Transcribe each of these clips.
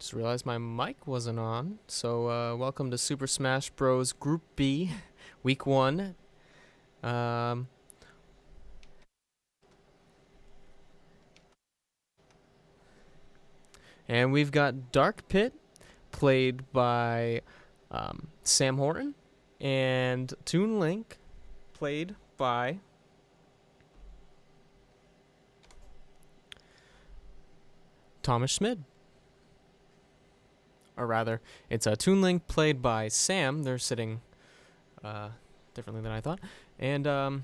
Just realized my mic wasn't on. So, welcome to Super Smash Bros. Group B, Week 1. And we've got Dark Pit, played by Sam Horton, and Toon Link, played by Thomas Schmid. Or rather, it's a Toon Link played by Sam. They're sitting differently than I thought. And got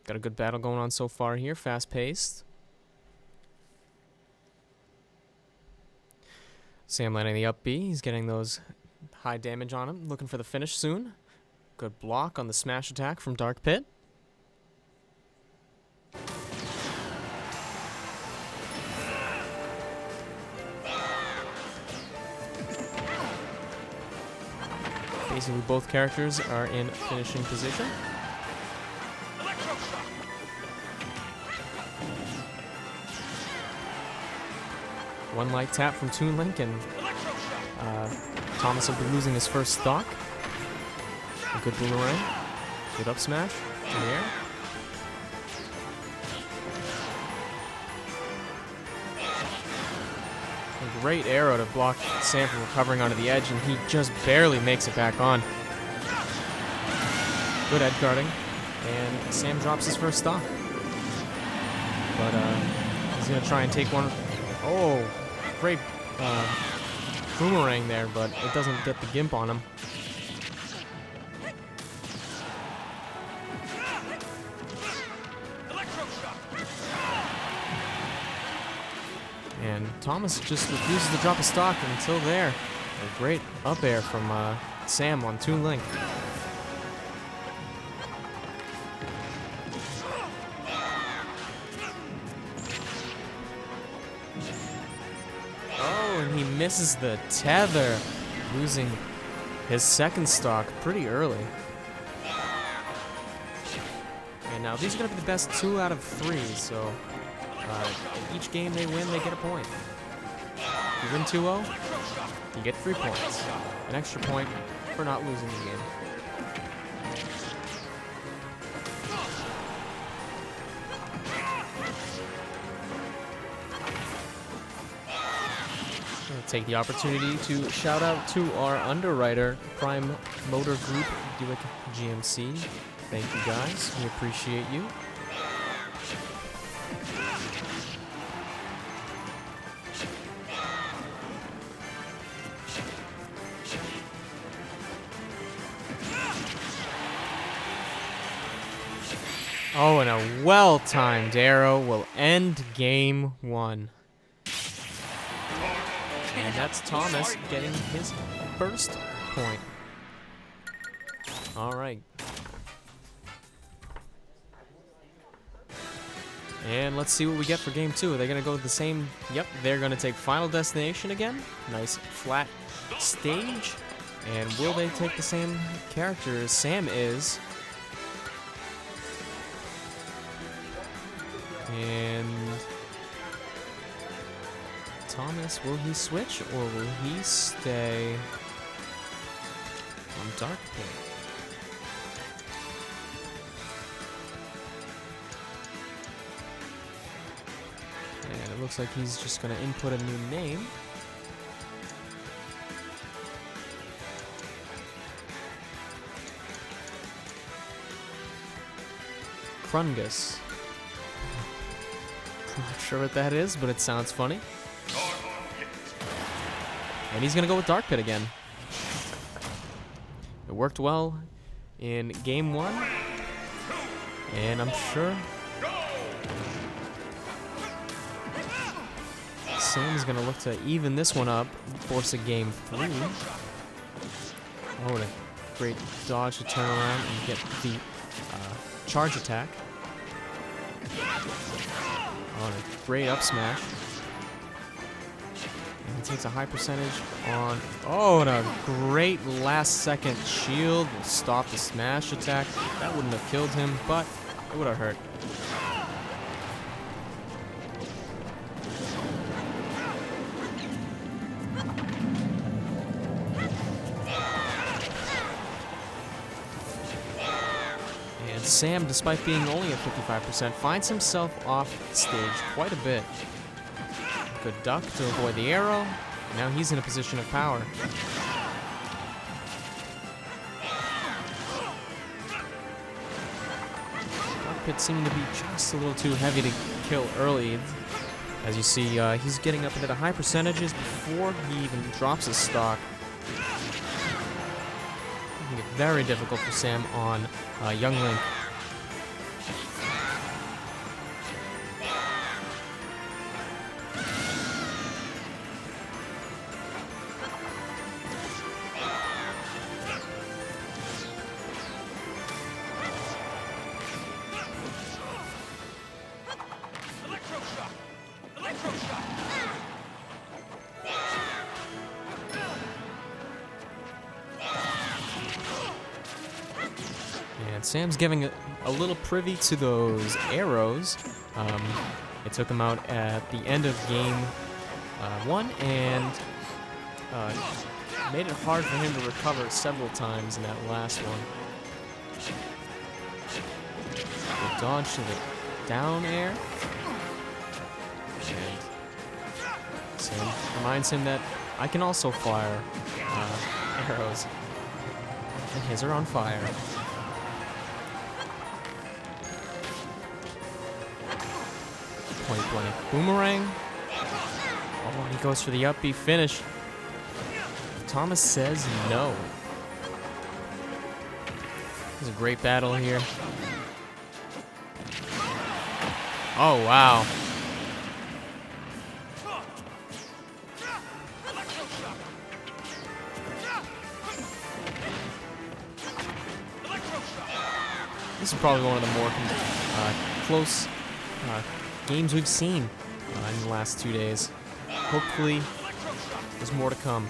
a good battle going on so far here, fast-paced. Sam landing the up B. He's getting those high damage on him. Looking for the finish soon. Good block on the smash attack from Dark Pit. Basically, both characters are in finishing position. One light tap from Toon Link, and Thomas will be losing his first stock. A good boomerang. Good up smash in the air. A great arrow to block Sam from recovering onto the edge, and he just barely makes it back on. Good edge guarding, and Sam drops his first stock. But he's going to try and take one. Oh, great boomerang there, but it doesn't get the gimp on him. And Thomas just refuses to drop a stock until there. A great up air from Sam on Toon Link. Oh, and he misses the tether, losing his second stock pretty early. And now these are going to be the best 2 out of 3, so each game they win, they get a point. If you win 2-0, you get 3 points. An extra point for not losing the game. Take the opportunity to shout out to our underwriter, Prime Motor Group, Buick GMC. Thank you guys, we appreciate you. Oh, and a well-timed arrow will end game 1. And that's Thomas getting his first point. All right. And let's see what we get for game 2. Are they going to go with the same? Yep, they're going to take Final Destination again. Nice flat stage. And will they take the same characters Sam is? And Thomas, will he switch or will he stay on Dark Pit? And it looks like he's just going to input a new name. Krungus. Not sure what that is, but it sounds funny. And he's going to go with Dark Pit again. It worked well in game 1. And I'm sure Sam's going to look to even this one up, force a game 3. Oh, what a great dodge to turn around and get the charge attack. Oh, and a great up smash. And he takes a high percentage on... Oh, and a great last-second shield will stop the smash attack. That wouldn't have killed him, but it would have hurt. Sam, despite being only at 55%, finds himself off stage quite a bit. Good duck to avoid the arrow. Now he's in a position of power. Pit seeming to be just a little too heavy to kill early. As you see, he's getting up into the high percentages before he even drops his stock. Making it very difficult for Sam on Young Link. And Sam's giving a little privy to those arrows. It took him out at the end of game 1 and made it hard for him to recover several times in that last one. The dodge to the down air. And Sam reminds him that I can also fire arrows. And his are on fire. Point blank boomerang. Oh, he goes for the upbeat finish. Thomas says no. This is a great battle here. Oh, wow. This is probably one of the more close games we've seen in the last 2 days. Hopefully, there's more to come.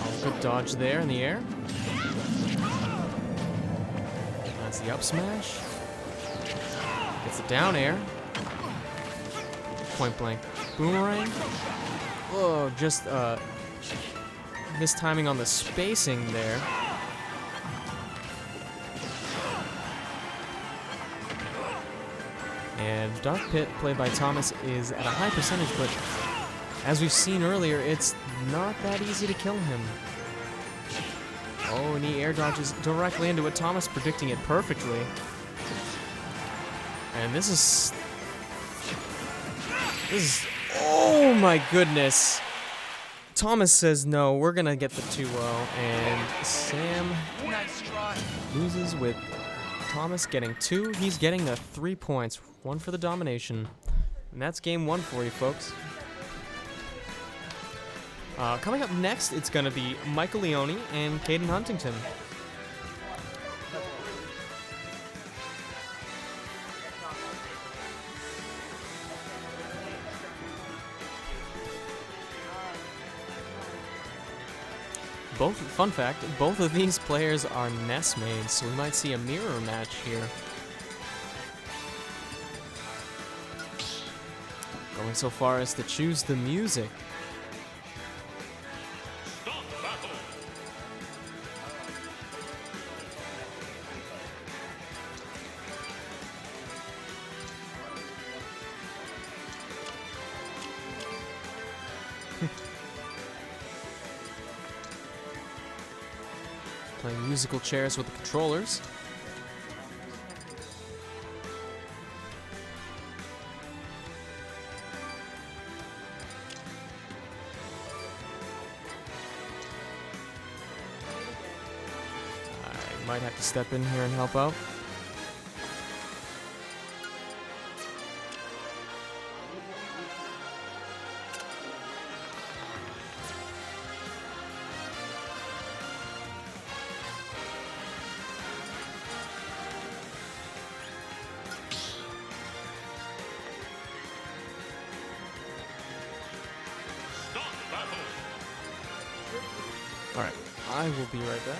Oh, good dodge there in the air. That's the up smash. Gets the down air. Point blank boomerang. Oh, just mistiming on the spacing there. And Dark Pit, played by Thomas, is at a high percentage, but as we've seen earlier, it's not that easy to kill him. Oh, and he air dodges directly into it, Thomas predicting it perfectly. And this is... Oh my goodness! Thomas says no, we're gonna get the 2-0, and Sam loses with Thomas getting 2. He's getting the 3 points, 1 for the domination. And that's game 1 for you, folks. Coming up next, it's gonna be Michael Leone and Caden Huntington. Fun fact, both of these players are NES mains, so we might see a mirror match here. Going so far as to choose the music. Playing musical chairs with the controllers. I might have to step in here and help out. Alright, I will be right back.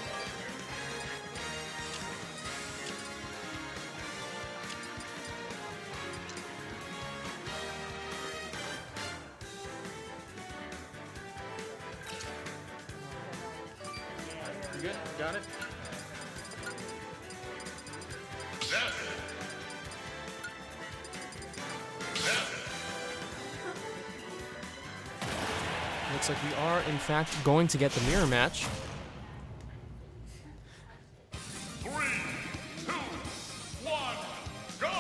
good? Got it? Looks like we are, in fact, going to get the mirror match. 3, 2, 1, go!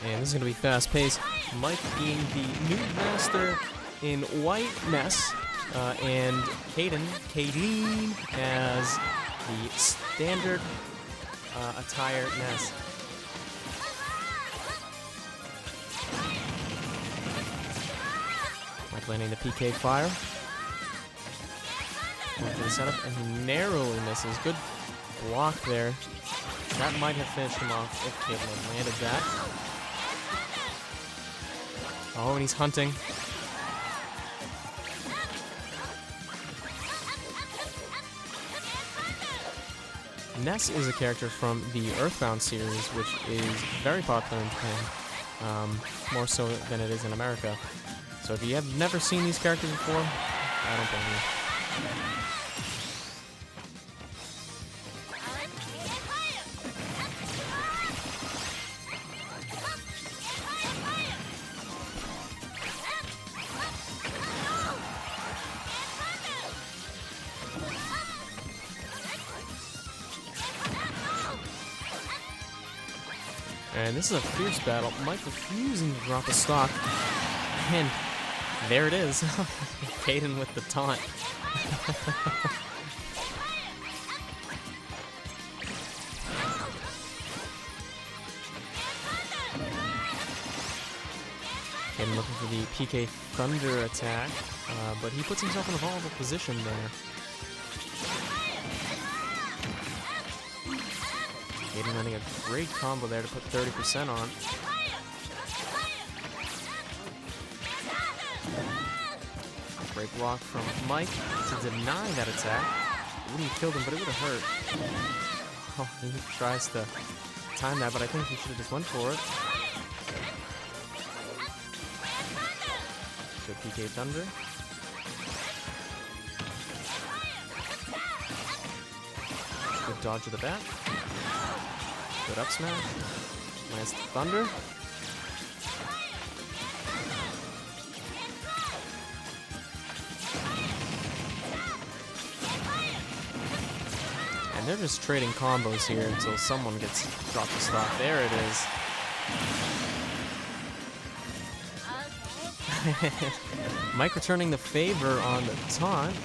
And this is going to be fast-paced. Mike being the new master in white mess, and Kaden as the standard attire mess. Mike landing the PK fire. Going for the setup, and he narrowly misses. Good block there. That might have finished him off if Kaden had landed that. Oh, and he's hunting. Ness is a character from the Earthbound series, which is very popular in Japan, more so than it is in America. So if you have never seen these characters before, I don't blame you. And this is a fierce battle. Mike refusing to drop a stock. And there it is. Kaden with the taunt. Kaden looking for the PK Thunder attack, but he puts himself in a vulnerable position there. Kaden running a great combo there to put 30% on. Great block from Mike to deny that attack. It wouldn't have killed him, but it would have hurt. Oh, he tries to time that, but I think he should have just went for it. Good PK Thunder. Good dodge of the bat. Good up smash. Nice Thunder. And they're just trading combos here until someone gets dropped the stock. There it is. Mike returning the favor on the taunt.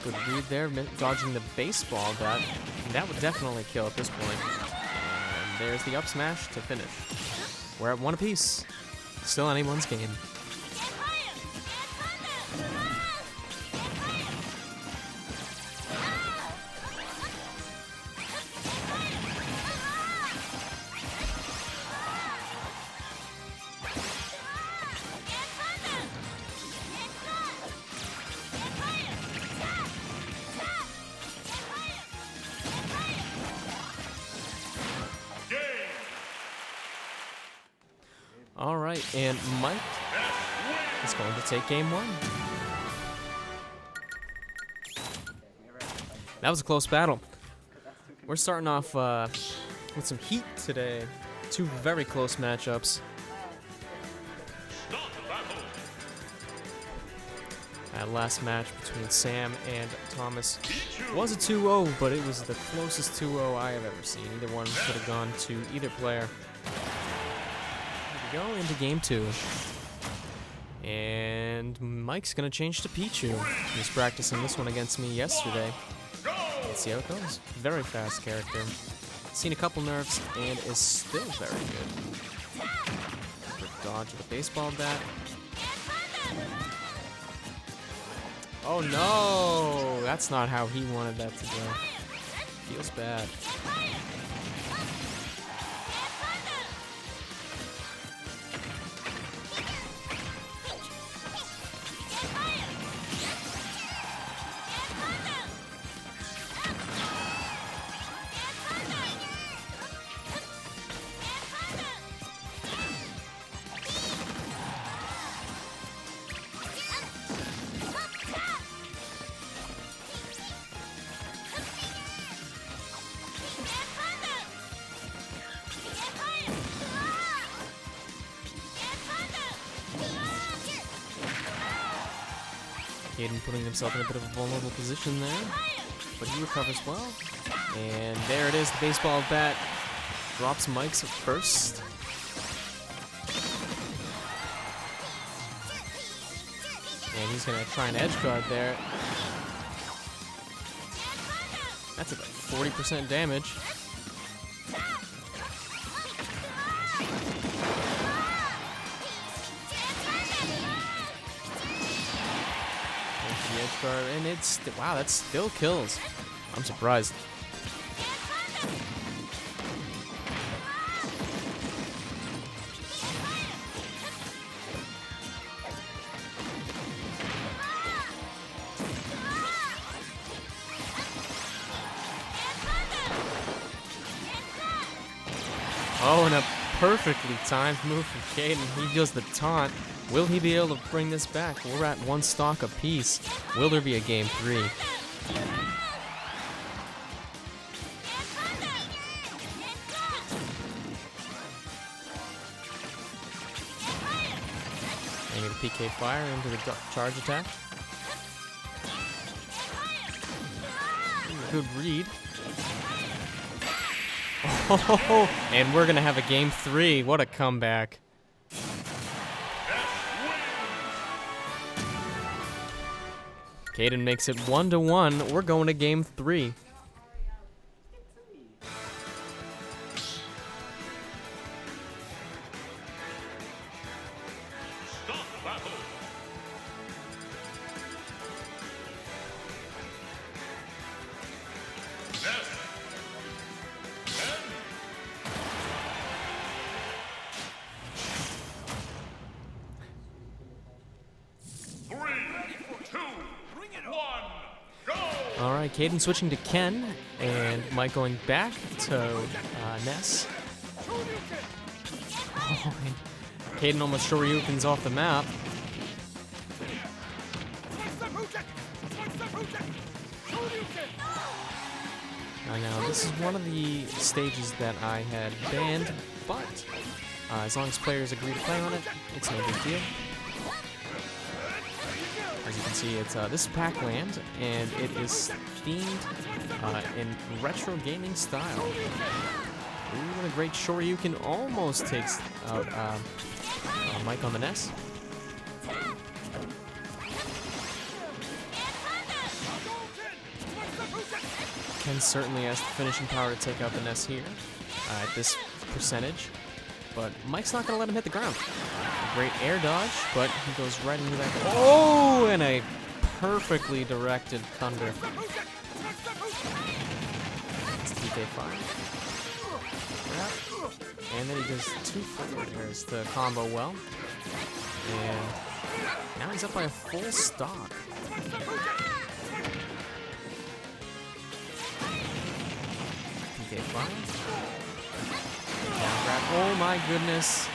Good read there, dodging the baseball bat. That would definitely kill at this point. And there's the up smash to finish. We're at one apiece. Still anyone's game. All right, and Mike is going to take game one. That was a close battle. We're starting off with some heat today. Two very close matchups. That last match between Sam and Thomas was a 2-0, but it was the closest 2-0 I have ever seen. Either one could have gone to either player. Go into game two. And Mike's gonna change to Pichu. He was practicing this one against me yesterday. Let's see how it goes. Very fast character. Seen a couple nerfs and is still very good. Quick dodge with a baseball bat. Oh no! That's not how he wanted that to go. Feels bad. Kaden putting himself in a bit of a vulnerable position there, but he recovers well. And there it is, the baseball bat drops Mike's at first. And he's gonna try an edge guard there. That's about 40% damage. The edge guard, and it's, wow, that still kills. I'm surprised. Oh, and a perfectly timed move from Kaden. He does the taunt. Will he be able to bring this back? We're at one stock apiece. Will there be a game 3? And get a PK fire into the charge attack. Good read. Oh, and we're gonna have a game 3. What a comeback. Kaden makes it 1-1. We're going to game 3. Stop battle. Nest. 10. 3, 2, 1, go! All right, Kaden switching to Ken, and Mike going back to Ness. Oh, and Kaden almost Shoryukens off the map. I know, this is one of the stages that I had banned, but as long as players agree to play on it, it's no big deal. As you can see, it's this is Pac-Land, and it is themed in retro gaming style. Ooh, what a great Shoryuken, almost takes out Mike on the Ness. Ken certainly has the finishing power to take out the Ness here at this percentage, but Mike's not going to let him hit the ground. A great air dodge, but he goes right into that. Oh, and a perfectly directed thunder. It's DK5. And then he does 2 forward airs to combo well. And now he's up by a full stock. DK5. Down grab. Oh my goodness.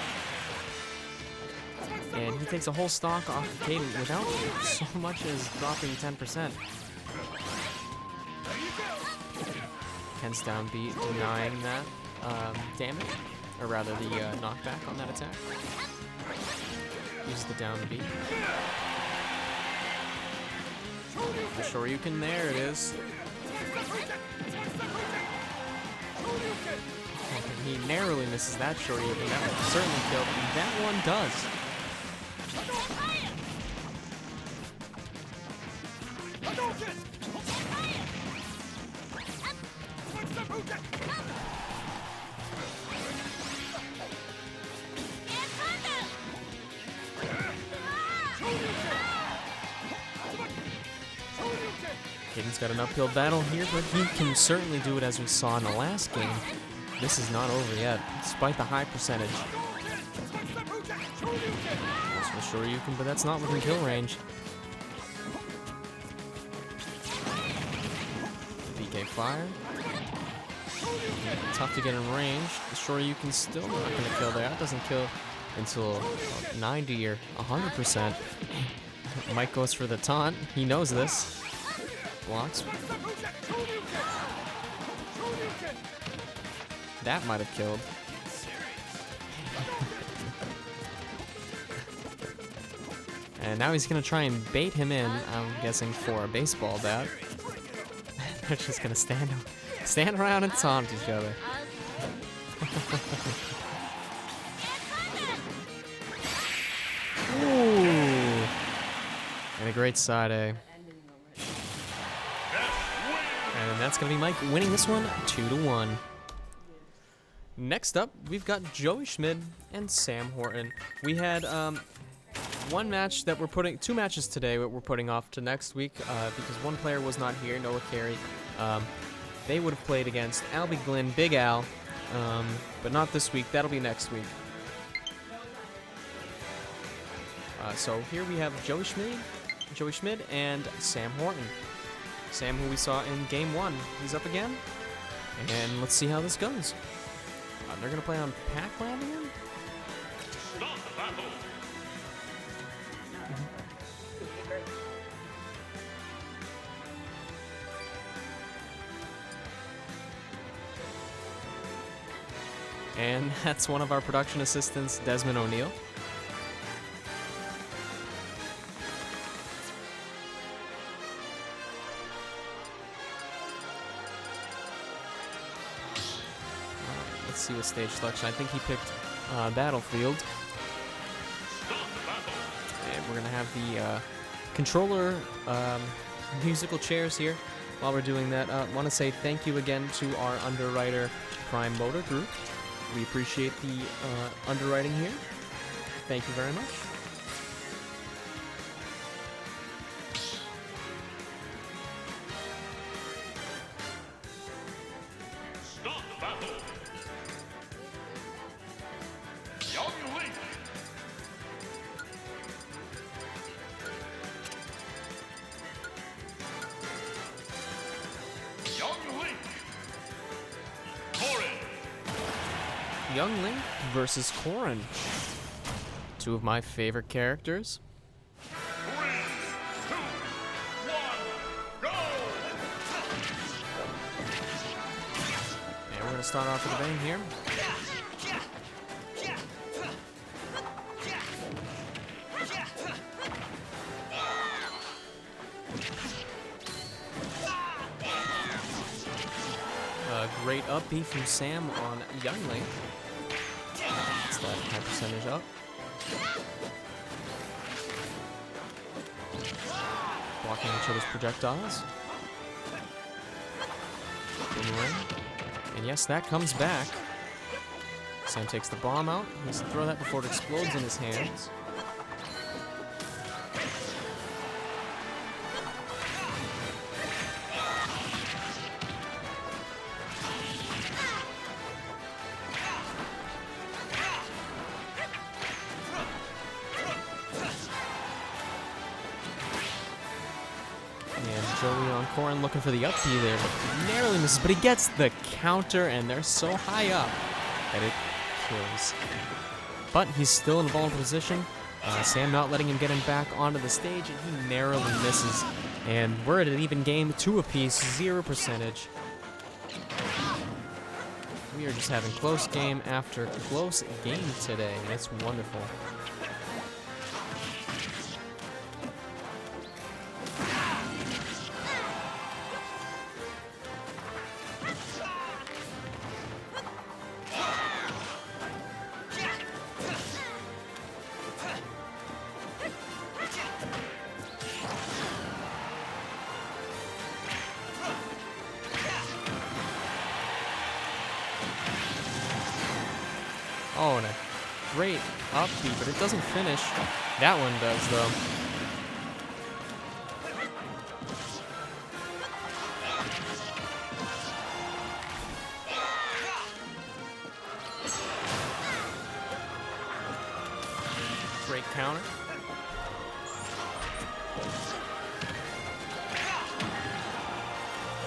And he takes a whole stock off of Kaden without so much as dropping 10%. Ken's down beat, denying that damage, or rather the knockback on that attack. Uses the down beat. The Shoryuken, there it is. Oh, he narrowly misses that Shoryuken. That would certainly kill, and that one does. Kaden's got an uphill battle here, but he can certainly do it as we saw in the last game. This is not over yet, despite the high percentage. So sure you can, but that's not within kill range. PK fire. Tough to get in range. Sure you can still not going to kill there. That doesn't kill until 90 or 100%. Mike goes for the taunt. He knows this. Blocks. That might have killed. And now he's gonna try and bait him in, I'm guessing for a baseball bat. They're just gonna stand around and taunt each other. Ooh. And a great side A. And that's gonna be Mike winning this one 2-1. Next up, we've got Joey Schmid and Sam Horton. We had one match that two matches today that we're putting off to next week because one player was not here, Noah Carey. They would have played against Albie Glenn, Big Al, but not this week. That'll be next week. So here we have Joey Schmid and Sam Horton. Sam, who we saw in Game 1, he's up again. And let's see how this goes. They're going to play on Pac-Land again? Start the battle. And that's one of our production assistants, Desmond O'Neill. Let's see what stage selection. I think he picked Battlefield. And we're going to have the controller musical chairs here. While we're doing that, I want to say thank you again to our underwriter, Prime Motor Group. We appreciate the underwriting here. Thank you very much. Start the battle. Young Link. Young Link. Corin. Young Link versus Corrin. Two of my favorite characters. 3, 2, 1, go! And we're going to start off with a bang here. Great up B from Sam on Young Link. Gets that high percentage up. Blocking each other's projectiles. Boomerang. And yes, that comes back. Sam takes the bomb out. He has to throw that before it explodes in his hands. And Joey on Corrin looking for the up B there, but narrowly misses. But he gets the counter, and they're so high up that it kills. But he's still in a vulnerable position. Sam not letting him get him back onto the stage, and he narrowly misses. And we're at an even game, 2 apiece, 0 percentage. We are just having close game after close game today. That's wonderful. Oh, and a great up B, but it doesn't finish. That one does, though. Great counter.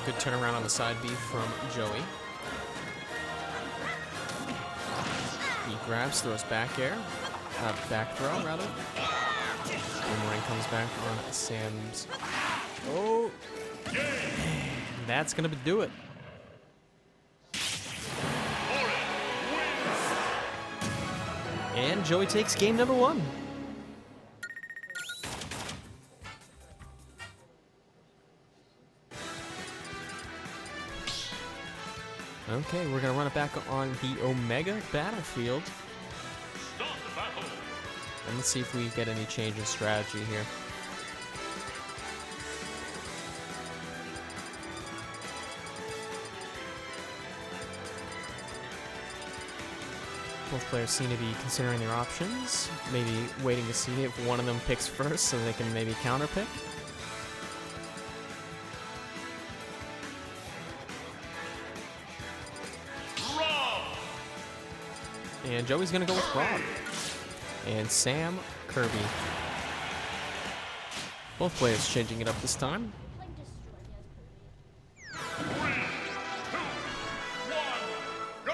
Good turnaround on the side B from Joey. He grabs, throws back air. Back throw, rather. Boomerang comes back on Sam's. Oh! And that's going to do it. And Joey takes game number 1. Okay, we're gonna run it back on the Omega Battlefield. Start the battle. And let's see if we get any change in strategy here. Both players seem to be considering their options, maybe waiting to see if one of them picks first so they can maybe counterpick. Rob. And Joey's gonna go with Rob. And Sam, Kirby. Both players changing it up this time. 3, 2, 1, go.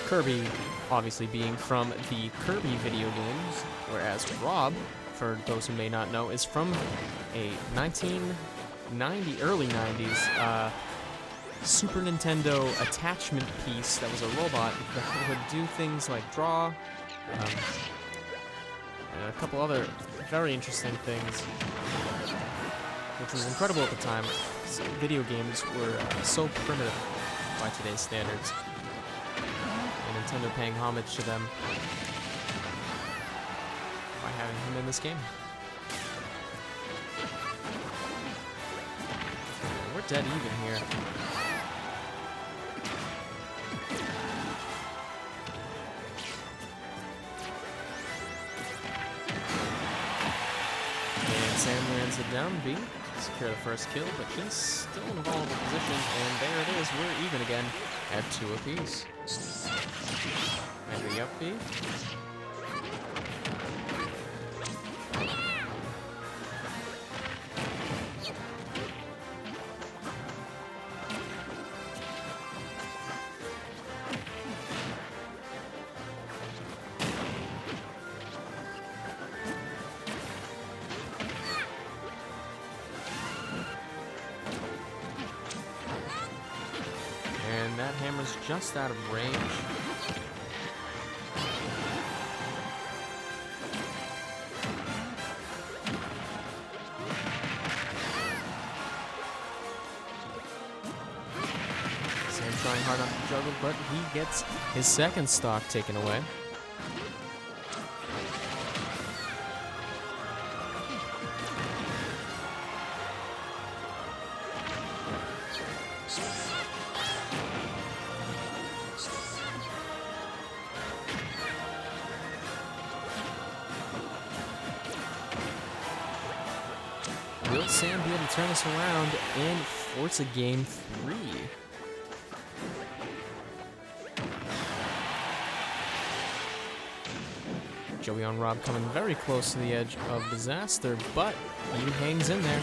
Kirby obviously being from the Kirby video games, whereas Rob, for those who may not know, is from a 1990, early 90s Super Nintendo attachment piece that was a robot that would do things like draw, and a couple other very interesting things, which was incredible at the time. Video games were so primitive by today's standards. Nintendo paying homage to them by having him in this game. We're dead even here. And Sam lands it down B. Secure the first kill, but he's still in a vulnerable position, and there it is. We're even again at 2 apiece. Maybe up B. And that hammer's just out of range. Sam trying hard not to juggle, but he gets his second stock taken away. Will Sam be able to turn this around and force a game 3? Joey on Rob coming very close to the edge of disaster, but he hangs in there.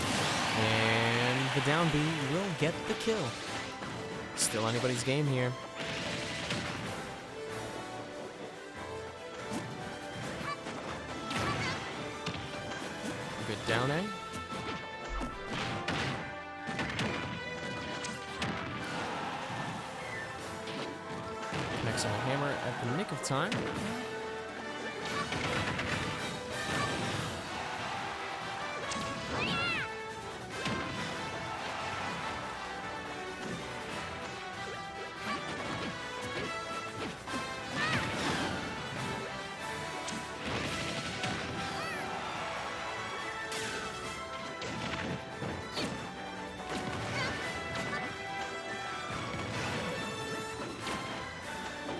And the down B will get the kill. Still anybody's game here. Good down A. Next on a hammer at the nick of time.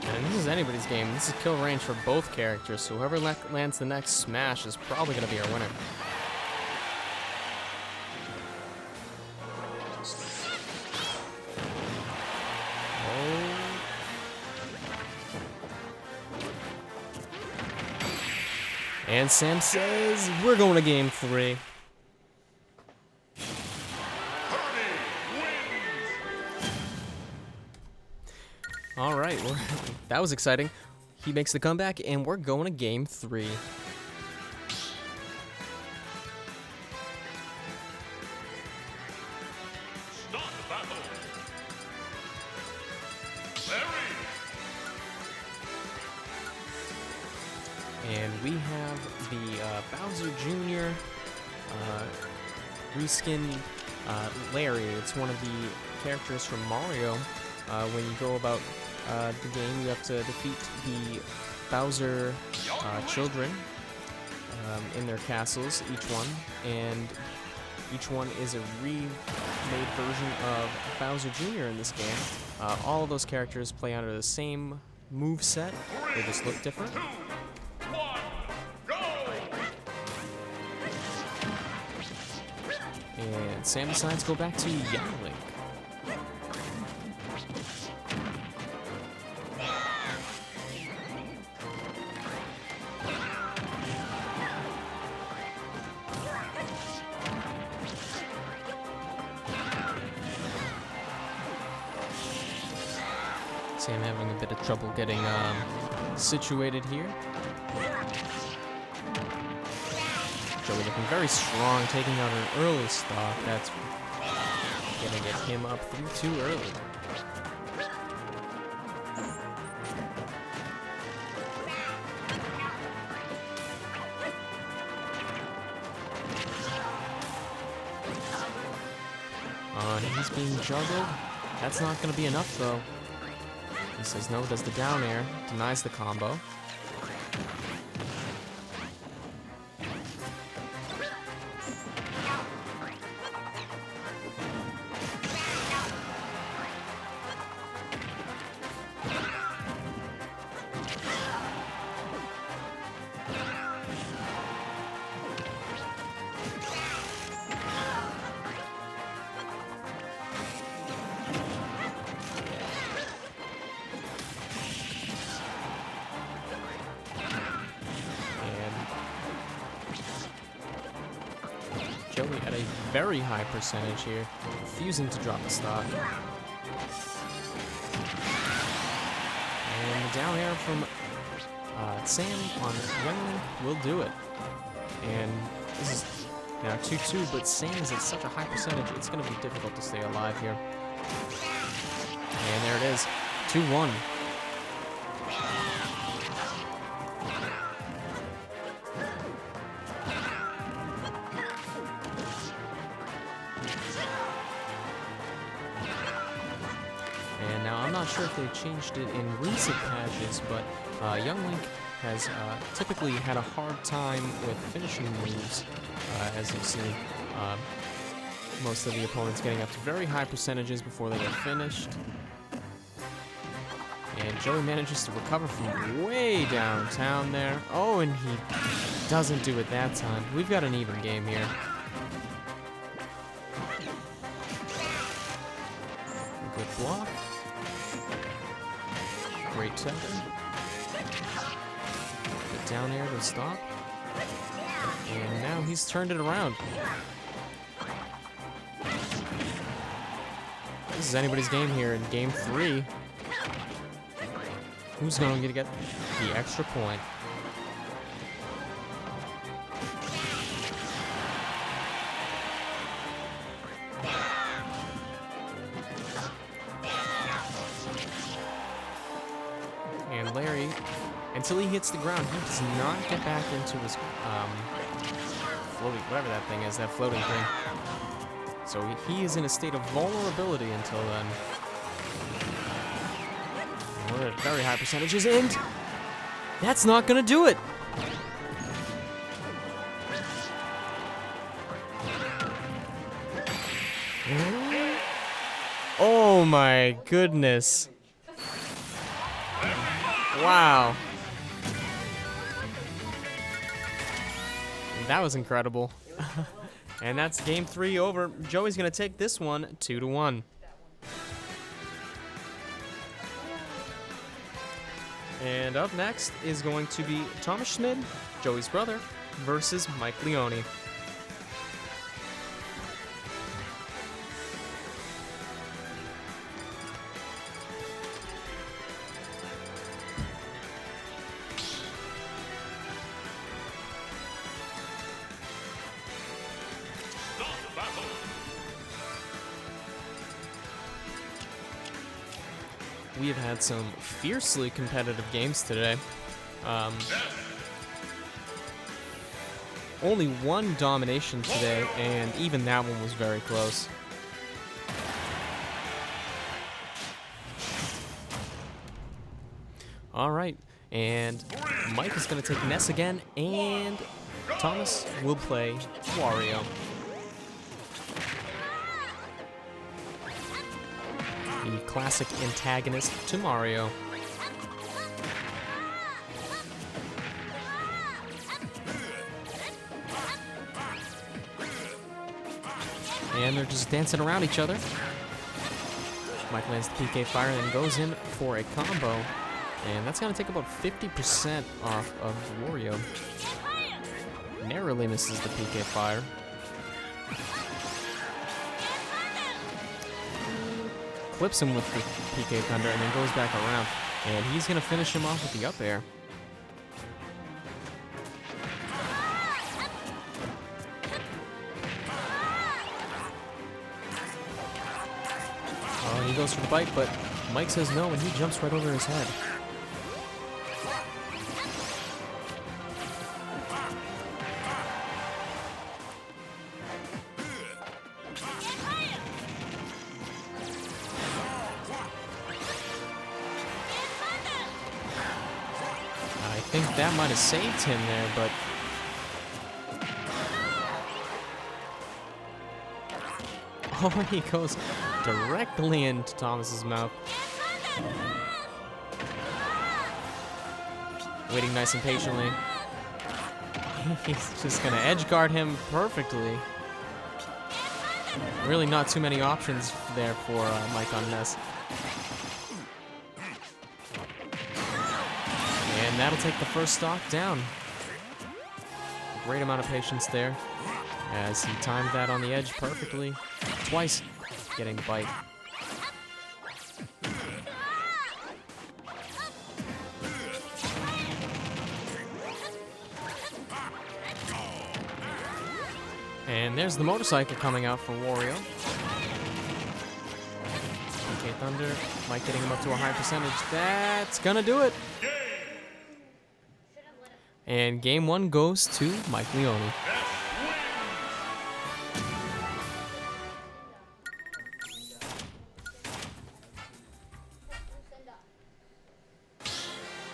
And this is anybody's game. This is kill range for both characters, so whoever lands the next smash is probably going to be our winner. Oh. And Sam says, we're going to game 3. All right, that was exciting. He makes the comeback, and we're going to game 3. Start the battle. And we have the Bowser Jr. Reskinned Larry. It's one of the characters from Mario. When you go about the game, you have to defeat the Bowser children in their castles, each one, and each one is a remade version of Bowser Jr. in this game. All of those characters play under the same move set, they just look different. 2, 1, go! And Sam decides to go back to Young Link. Sam having a bit of trouble getting situated here. Joey looking very strong, taking out an early stock. That's gonna get him up through too early. And he's being juggled. That's not gonna be enough though. He says no, does the down air, denies the combo. Joey at a very high percentage here, refusing to drop the stock. And the down air from Sam on Youngling will do it. And this is now 2-2, but Sam is at such a high percentage, it's going to be difficult to stay alive here. And there it is, 2-1. And now I'm not sure if they've changed it in recent patches, but Young Link has typically had a hard time with finishing moves, as you've seen. Most of the opponents getting up to very high percentages before they get finished. And Joey manages to recover from way downtown there. Oh, and he doesn't do it that time. We've got an even game here. Good block. Great tether. Good down air to stop. And now he's turned it around. This is anybody's game here in game 3. Who's going to get the extra point? And Larry, until he hits the ground, he does not get back into his floating, whatever that thing is, that floating thing. So he is in a state of vulnerability until then. And we're at very high percentages, and that's not gonna do it. Oh my goodness. Wow. That was incredible. And that's game 3 over. Joey's gonna take this one 2-1. And up next is going to be Thomas Schmid, Joey's brother, versus Mike Leone. We have had some fiercely competitive games today. only one domination today, and even that one was very close. All right, and Mike is going to take Ness again, and Thomas will play Wario. The classic antagonist to Mario. And they're just dancing around each other. Mike lands the PK Fire and then goes in for a combo. And that's going to take about 50% off of Wario. Narrowly misses the PK Fire. Clips him with the PK Thunder and then goes back around. And he's going to finish him off with the up air. Oh, and he goes for the bite, but Mike says no, and he jumps right over his head. I think that might have saved him there, but oh, he goes directly into Thomas's mouth. Waiting nice and patiently. He's just gonna edge guard him perfectly. Really not too many options there for Mike on Ness. And that'll take the first stock down. Great amount of patience there, as he timed that on the edge perfectly. Twice getting the bite. And there's the motorcycle coming out for Wario. PK Thunder, Mike getting him up to a high percentage. That's gonna do it. And game one goes to Mike Leone.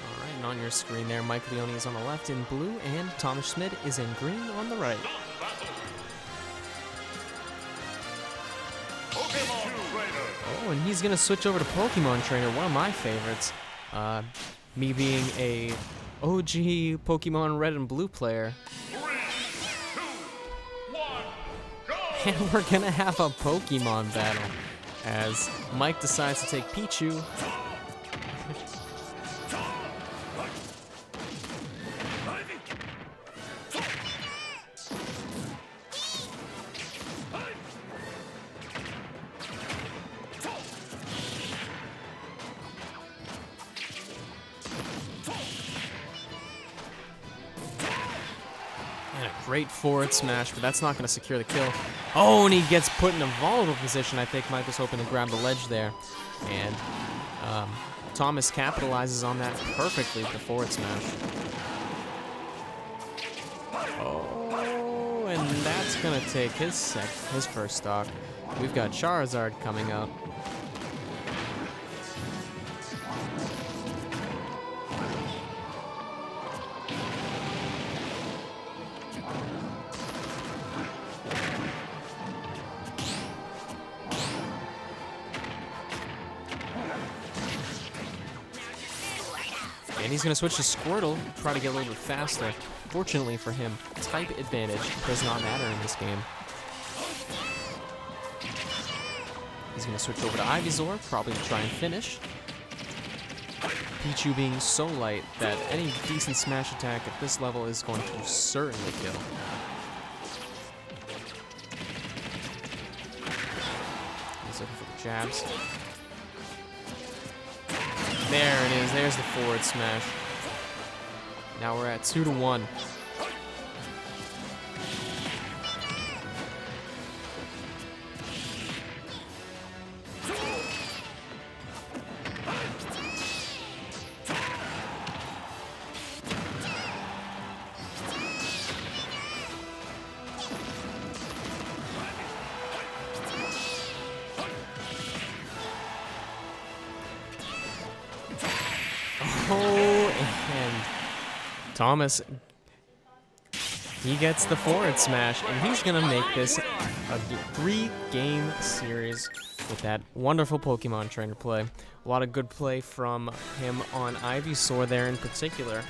Alright, and on your screen there, Mike Leone is on the left in blue, and Thomas Schmidt is in green on the right. Oh, and he's going to switch over to Pokemon Trainer, one of my favorites. Me being a OG Pokemon Red and Blue player. 3, 2, 1, go! And we're gonna have a Pokemon battle as Mike decides to take Pichu. And a great forward smash, but that's not going to secure the kill. Oh, and he gets put in a volatile position. I think Mike was hoping to grab the ledge there. And Thomas capitalizes on that perfectly with the forward smash. Oh, and that's going to take his first stock. We've got Charizard coming up. And he's going to switch to Squirtle, try to get a little bit faster. Fortunately for him, type advantage does not matter in this game. He's going to switch over to Ivysaur, probably to try and finish. Pichu being so light that any decent smash attack at this level is going to certainly kill. He's looking for the jabs. There it is. There's the forward smash. Now we're at 2-1. Thomas, he gets the forward smash, and he's gonna make this a 3-game series with that wonderful Pokemon trainer play. A lot of good play from him on Ivysaur there in particular,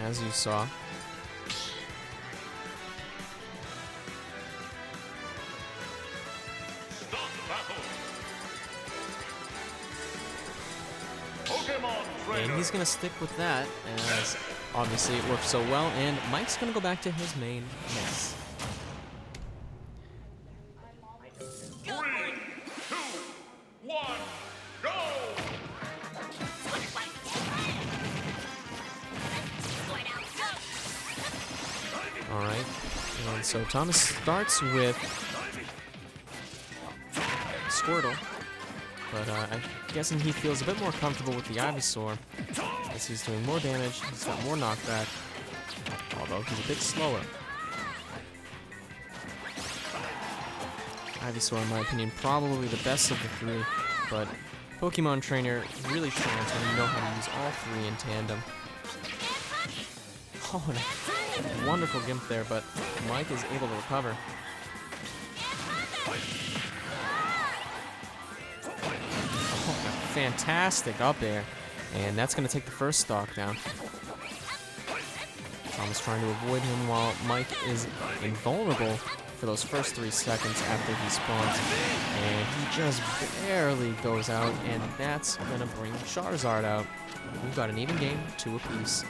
as you saw. And he's going to stick with that, as obviously it worked so well, and Mike's going to go back to his main mess. 3, 2, 1, go! Alright, and so Thomas starts with Squirtle, but I'm guessing he feels a bit more comfortable with the Ivysaur, as he's doing more damage, he's got more knockback, although he's a bit slower. Ivysaur, in my opinion, probably the best of the 3, but Pokemon Trainer really shines when you know how to use all 3 in tandem. Oh, and a wonderful gimp there, but Mike is able to recover. Oh, a fantastic up air, and that's going to take the first stock down. Thomas trying to avoid him while Mike is invulnerable for those first 3 seconds after he spawns, and he just barely goes out, and that's gonna bring Charizard out. We've got an even game, 2 apiece.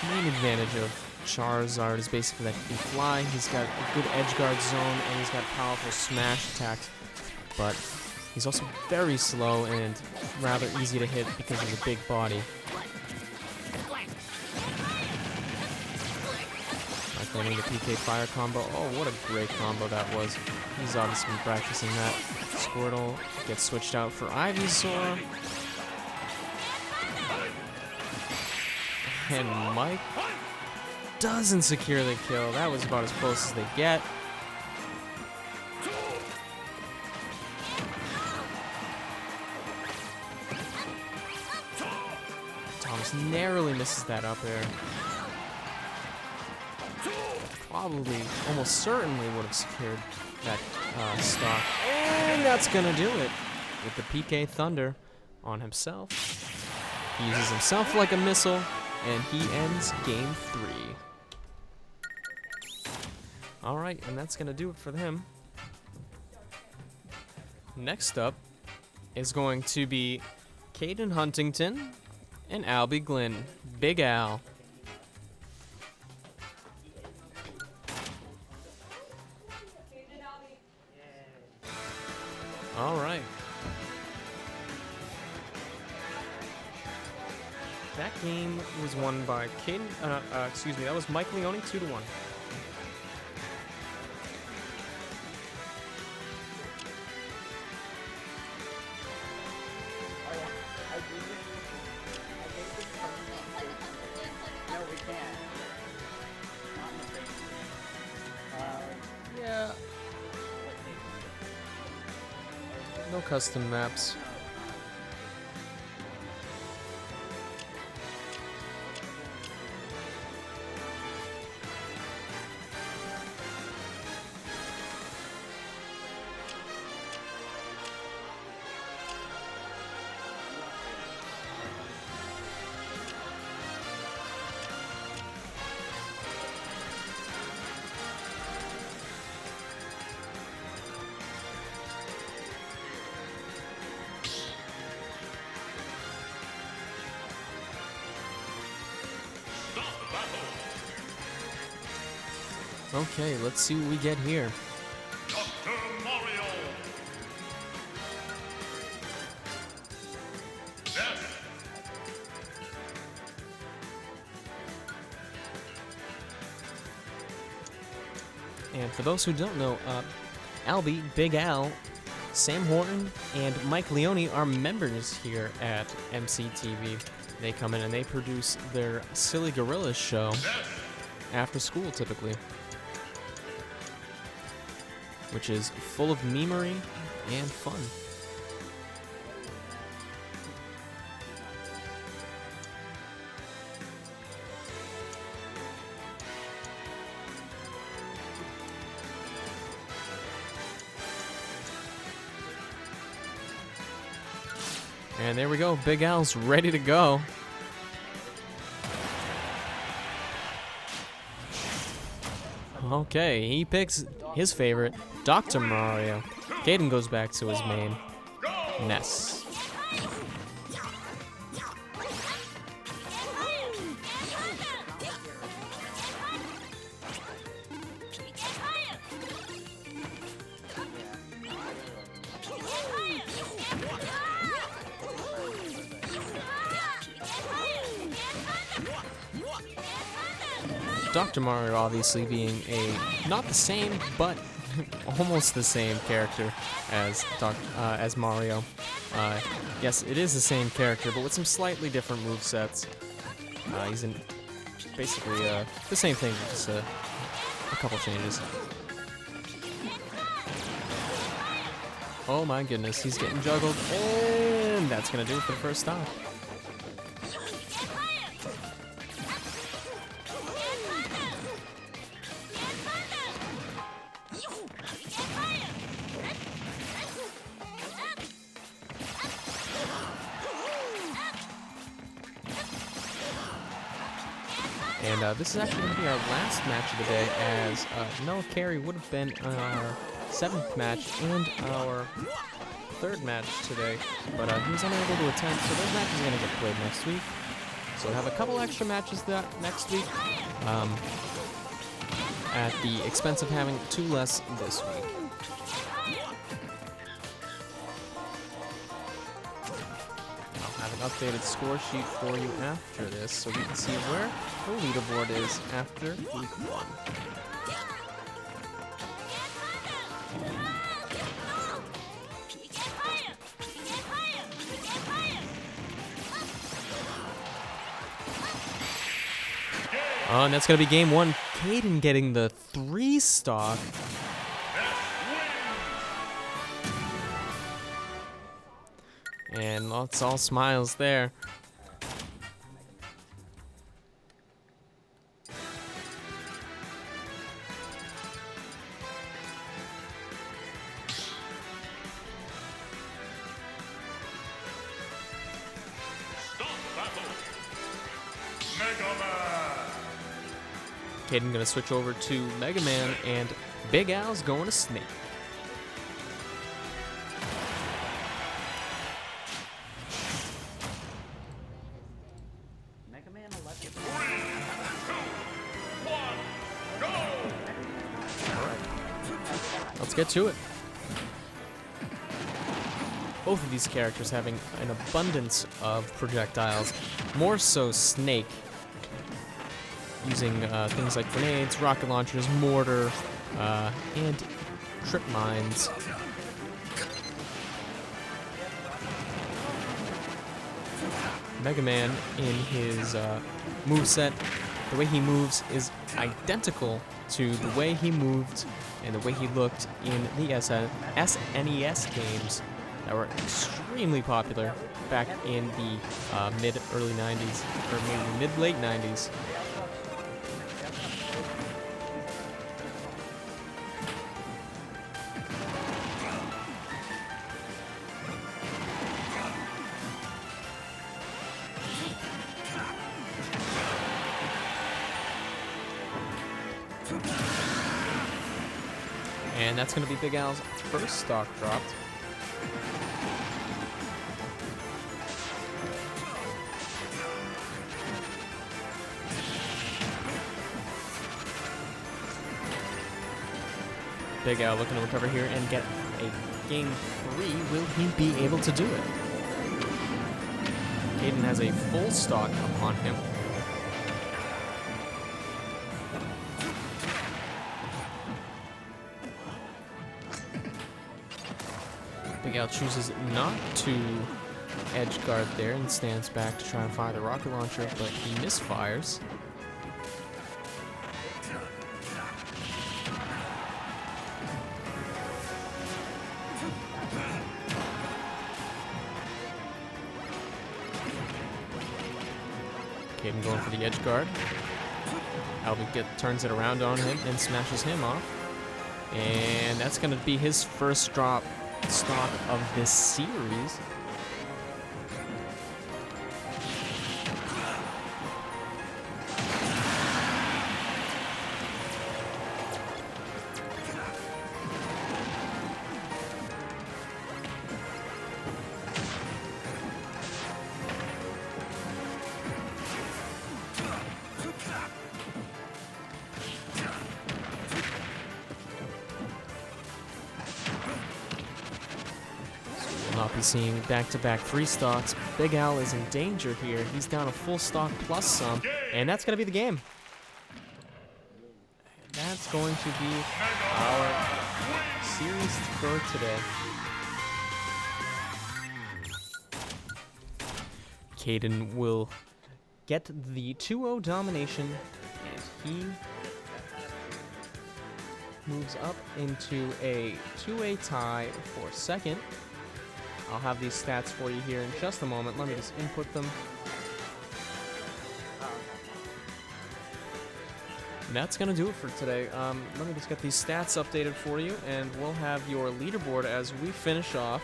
Main advantage of Charizard is basically that he can fly, he's got a good edge guard zone, and he's got powerful smash attacks, but he's also very slow and rather easy to hit because of the big body. Like landing the PK fire combo. Oh, what a great combo that was. He's obviously been practicing that. Squirtle gets switched out for Ivysaur. And Mike doesn't secure the kill. That was about as close as they get. Thomas narrowly misses that up air. Probably, almost certainly would have secured that stock. And that's gonna do it with the PK Thunder on himself. He uses himself like a missile, and he ends game 3. Alright, and that's gonna do it for him. Next up is going to be Caden Huntington and Albie Glynn. Big Al. Alright. That game was won by Caden, excuse me, that was Mike Leone, 2-1. Yeah. No custom maps. Okay, let's see what we get here. Dr. Mario. Death. And for those who don't know, Albie, Big Al, Sam Horton, and Mike Leone are members here at MCTV. They come in and they produce their Silly Gorillas show after school, typically, which is full of memery and fun. And there we go, Big Al's ready to go. Okay, he picks his favorite, Dr. Mario. Caden goes back to his main, Ness. Dr. Mario obviously being not the same, but almost the same character as Mario. Yes, it is the same character, but with some slightly different movesets. He's in basically the same thing, just a couple changes. Oh my goodness, he's getting juggled, and that's gonna do it for the first stop. And this is actually going to be our last match of the day, as Noah Carey would have been our 7th match and our 3rd match today, but he was unable to attend, so those matches are going to get played next week. So we'll have a couple extra matches next week, at the expense of having 2 less this week. An updated score sheet for you after this, so we can see where the leaderboard is after week 1. Oh, and that's going to be game 1. Caden getting the 3 stock. And it's all smiles there. Stop battle. Mega Man. Caden gonna switch over to Mega Man, and Big Al's going to Snake. Let's get to it. Both of these characters having an abundance of projectiles, more so Snake, using things like grenades, rocket launchers, mortar, and trip mines. Mega Man, in his moveset, the way he moves is identical to the way he moved and the way he looked in the SNES games that were extremely popular back in the mid-early 90s, or maybe mid-late 90s. And that's going to be Big Al's first stock dropped. Big Al looking to recover here and get a game 3. Will he be able to do it? Caden has a full stock upon him. Miguel chooses not to edge guard there and stands back to try and fire the rocket launcher, but he misfires. Caden going for the edge guard. Albie turns it around on him and smashes him off. And that's going to be his first drop stock of this series. Not be seeing back-to-back 3 stocks. Big Al is in danger here. He's down a full stock plus some, and that's going to be the game. That's going to be our series for today. Caden will get the 2-0 domination, and he moves up into a 2-way tie for second. I'll have these stats for you here in just a moment. Let me just input them. And that's going to do it for today. Let me just get these stats updated for you, and we'll have your leaderboard as we finish off.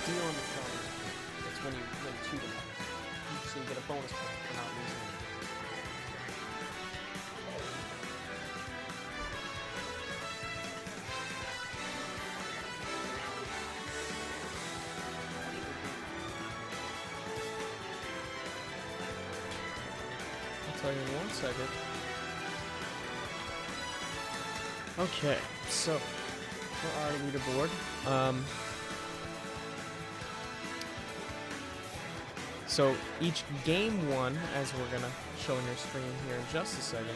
Deal on the phone. That's when you win 2 to 0. So you get a bonus point for not losing. I'll tell you in 1 second. Okay, so for our leaderboard, so each game won, as we're gonna show on your screen here in just a second.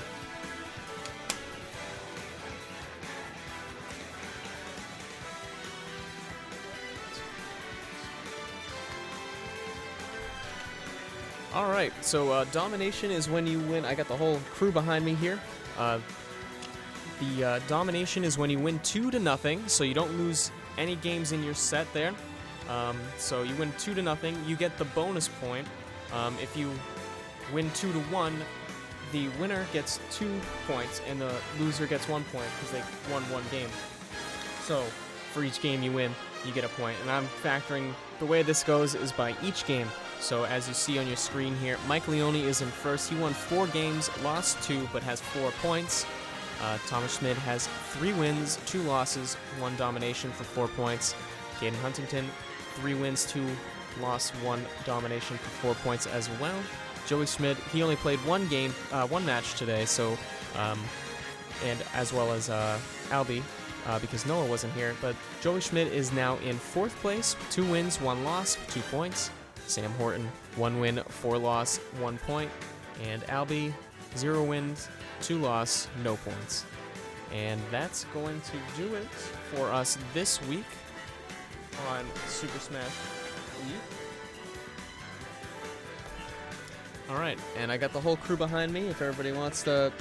All right, so domination is when you win. I got the whole crew behind me here. The domination is when you win 2 to 0, so you don't lose any games in your set there. So you win 2 to 0, you get the bonus point. If you win 2 to 1, the winner gets 2 points and the loser gets 1 point because they won 1 game. So for each game you win, you get a point. And I'm factoring, the way this goes is by each game. So as you see on your screen here, Mike Leone is in first. He won 4 games, lost 2, but has 4 points. Thomas Schmid has 3 wins, 2 losses, 1 domination for 4 points. Caden Huntington, 3 wins, 2 loss, 1 domination for 4 points as well. Joey Schmid, he only played 1 game, 1 match today, so, and as well as Albie, because Noah wasn't here. But Joey Schmid is now in 4th place, 2 wins, 1 loss, 2 points. Sam Horton, 1 win, 4 loss, 1 point. And Albie, 0 wins, 2 loss, no points. And that's going to do it for us this week on Super Smash League. Alright, and I got the whole crew behind me. If everybody wants to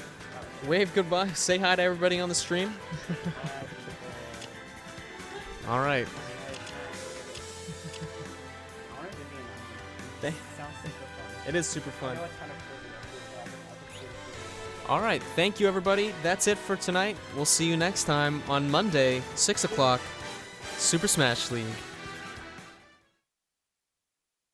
wave goodbye, say hi to everybody on the stream. Alright. It is super fun. Alright, thank you everybody. That's it for tonight. We'll see you next time on Monday, 6 o'clock, Super Smash League.